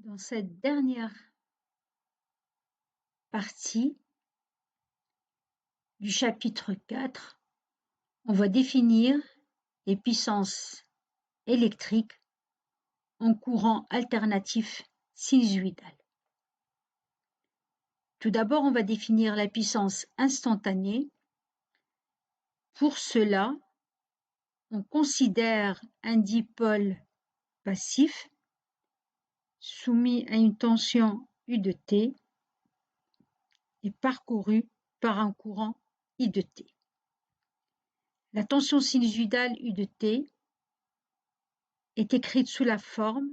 Dans cette dernière partie du chapitre 4, on va définir les puissances électriques en courant alternatif sinusoïdal. Tout d'abord, on va définir la puissance instantanée. Pour cela, on considère un dipôle passif soumis à une tension U de T et parcouru par un courant I de T. La tension sinusoïdale U de T est écrite sous la forme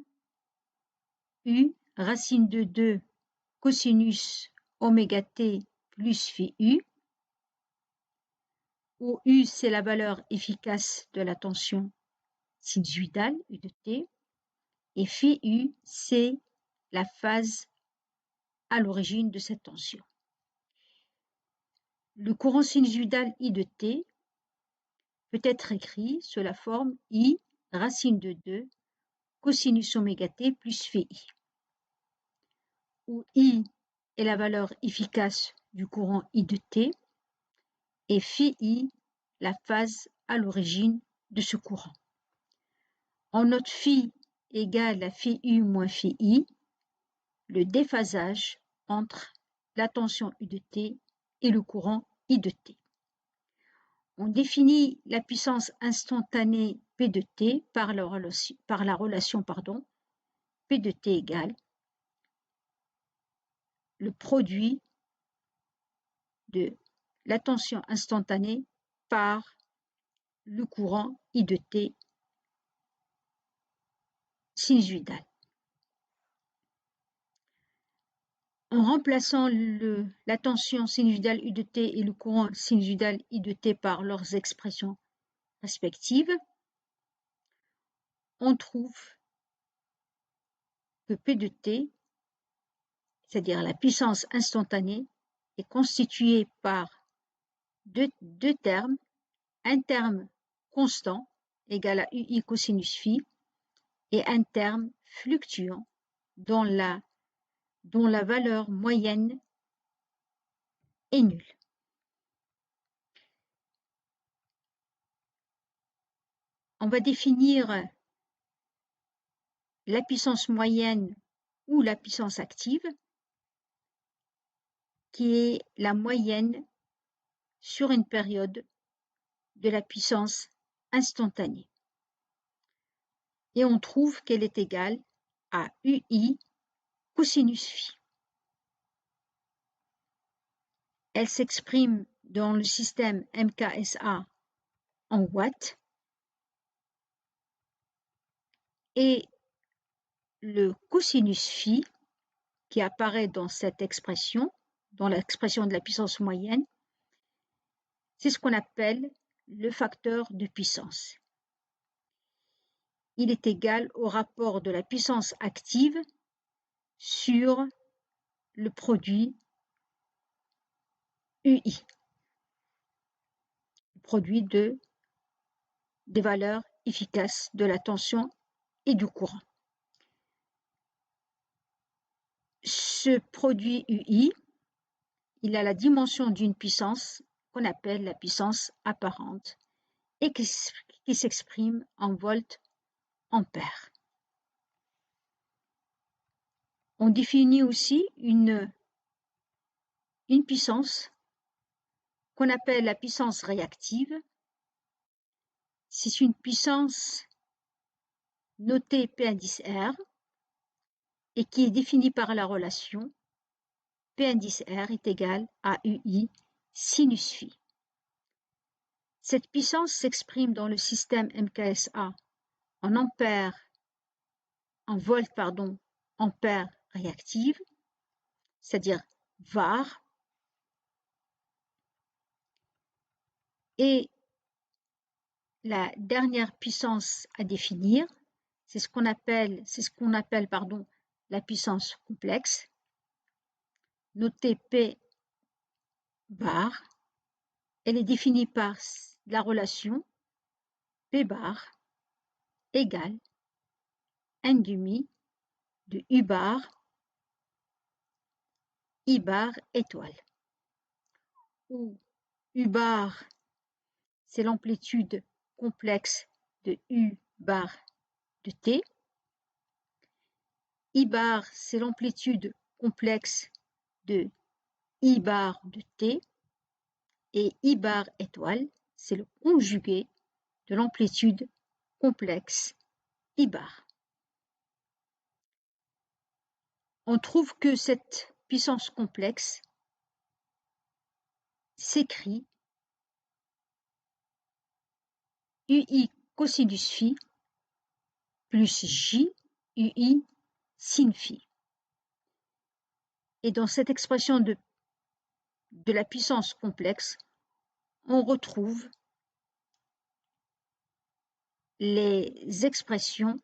U racine de 2 cosinus oméga T plus phi U, où U c'est la valeur efficace de la tension sinusoïdale U de T, et phi U c'est la phase à l'origine de cette tension. Le courant sinusoïdal I de T peut être écrit sous la forme I racine de 2 cosinus oméga T plus phi I, où I est la valeur efficace du courant I de T et phi I la phase à l'origine de ce courant. On note phi égale à phi U moins phi I, le déphasage entre la tension U de T et le courant I de T. On définit la puissance instantanée P de T par la relation P de T égale le produit de la tension instantanée par le courant I de T sinusoïdal. En remplaçant la tension sinusoïdale U de T et le courant sinusoïdal I de T par leurs expressions respectives, on trouve que P de T, c'est-à-dire la puissance instantanée, est constituée par deux termes, un terme constant égal à UI cosinus phi et un terme fluctuant dont la valeur moyenne est nulle. On va définir la puissance moyenne ou la puissance active, qui est la moyenne sur une période de la puissance instantanée. Et on trouve qu'elle est égale à UI cosinus phi. Elle s'exprime dans le système MKSA en watts et le cosinus phi qui apparaît dans cette expression, dans l'expression de la puissance moyenne, c'est ce qu'on appelle le facteur de puissance. Il est égal au rapport de la puissance active sur le produit UI, le produit des valeurs efficaces de la tension et du courant. Ce produit UI, il a la dimension d'une puissance qu'on appelle la puissance apparente et qui s'exprime en volts ampères. On définit aussi une puissance qu'on appelle la puissance réactive. C'est une puissance notée P indice R et qui est définie par la relation P indice R est égal à UI sinus phi. Cette puissance s'exprime dans le système MKSA en ampères réactive, c'est-à-dire VAR, et la dernière puissance à définir, c'est ce qu'on appelle la puissance complexe, notée P bar. Elle est définie par la relation P bar égale n demi de U bar, I bar étoile, où U bar, c'est l'amplitude complexe de U bar de T, I bar, c'est l'amplitude complexe de I bar de T, et I bar étoile, c'est le conjugué de l'amplitude complexe I bar. On trouve que cette puissance complexe s'écrit UI cosinus phi plus J UI sin phi. Et dans cette expression de la puissance complexe, on retrouve les expressions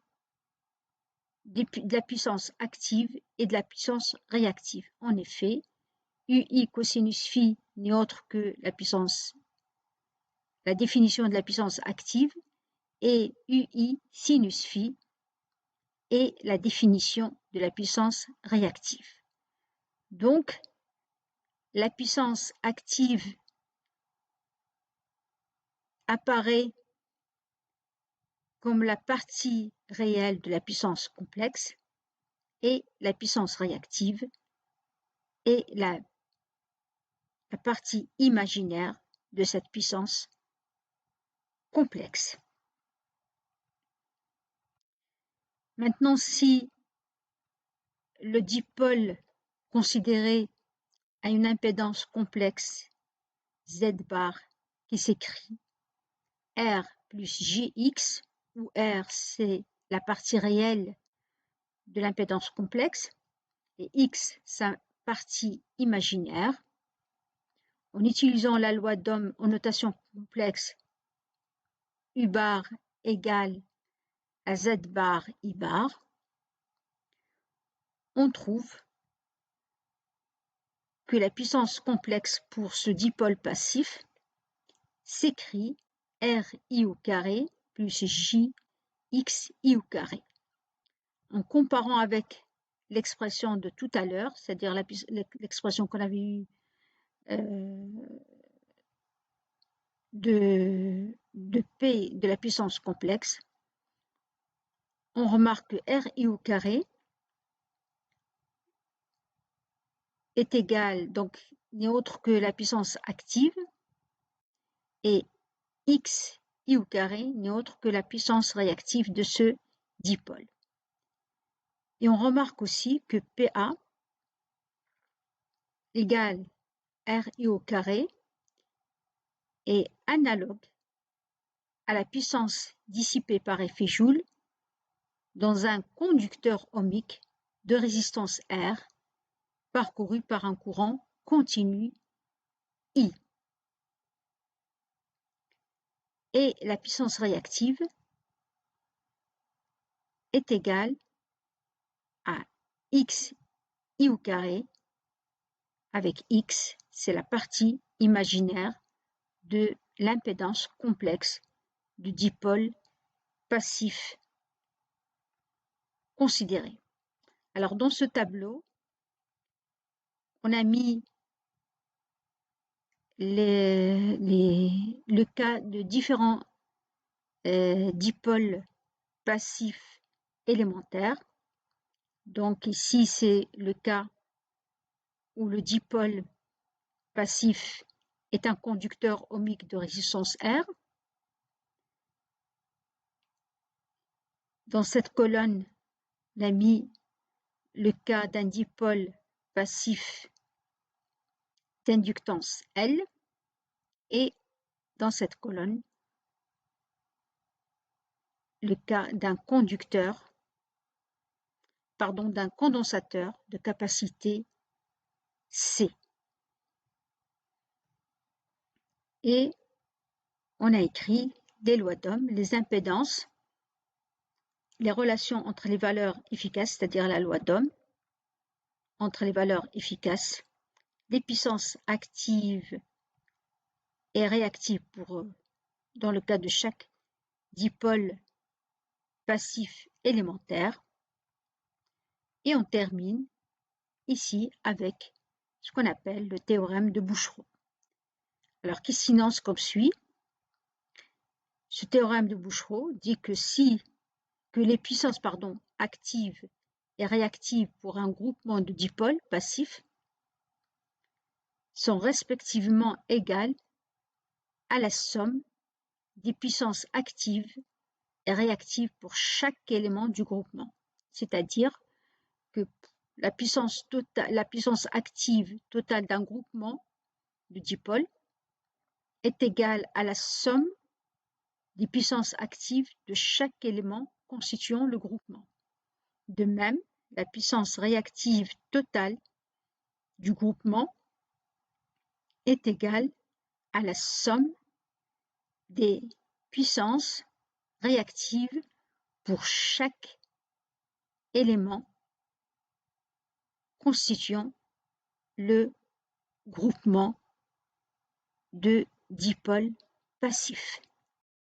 de la puissance active et de la puissance réactive. En effet, UI cosinus phi n'est autre que la définition de la puissance active, et UI sinus phi est la définition de la puissance réactive. Donc, la puissance active apparaît comme la partie réelle de la puissance complexe, et la puissance réactive est la partie imaginaire de cette puissance complexe. Maintenant, si le dipôle considéré a une impédance complexe Z bar qui s'écrit R plus Gx, où R c'est la partie réelle de l'impédance complexe et X sa partie imaginaire, en utilisant la loi d'Ohm en notation complexe, U bar égale à Z bar I bar, on trouve que la puissance complexe pour ce dipôle passif s'écrit RI au carré plus JXI au carré. En comparant avec l'expression de tout à l'heure, c'est-à-dire l'expression qu'on avait eue de P de la puissance complexe, on remarque que RI au carré est égal, donc n'est autre que la puissance active, et XI au carré n'est autre que la puissance réactive de ce dipôle. Et on remarque aussi que PA égale RI au carré est analogue à la puissance dissipée par effet Joule dans un conducteur ohmique de résistance R parcouru par un courant continu I. Et la puissance réactive est égale à XI au carré avec X, c'est la partie imaginaire de l'impédance complexe du dipôle passif considéré. Alors dans ce tableau, on a mis le cas de différents dipôles passifs élémentaires. Donc ici, c'est le cas où le dipôle passif est un conducteur ohmique de résistance R. Dans cette colonne, on a mis le cas d'un dipôle passif d'inductance L, et dans cette colonne, le cas d'un condensateur de capacité C. Et on a écrit les lois d'Ohm, les impédances, les relations entre les valeurs efficaces, c'est-à-dire la loi d'Ohm, entre les valeurs efficaces, les puissances actives et réactives dans le cas de chaque dipôle passif élémentaire, Et on termine ici avec ce qu'on appelle le théorème de Bouchereau. Alors, qui s'énonce comme suit. Ce théorème de Bouchereau dit que les puissances actives et réactives pour un groupement de dipôles passifs sont respectivement égales à la somme des puissances actives et réactives pour chaque élément du groupement. C'est-à-dire que la puissance active totale d'un groupement de dipôles est égale à la somme des puissances actives de chaque élément constituant le groupement. De même, la puissance réactive totale du groupement est égale à la somme des puissances réactives pour chaque élément constituant le groupement de dipôles passifs.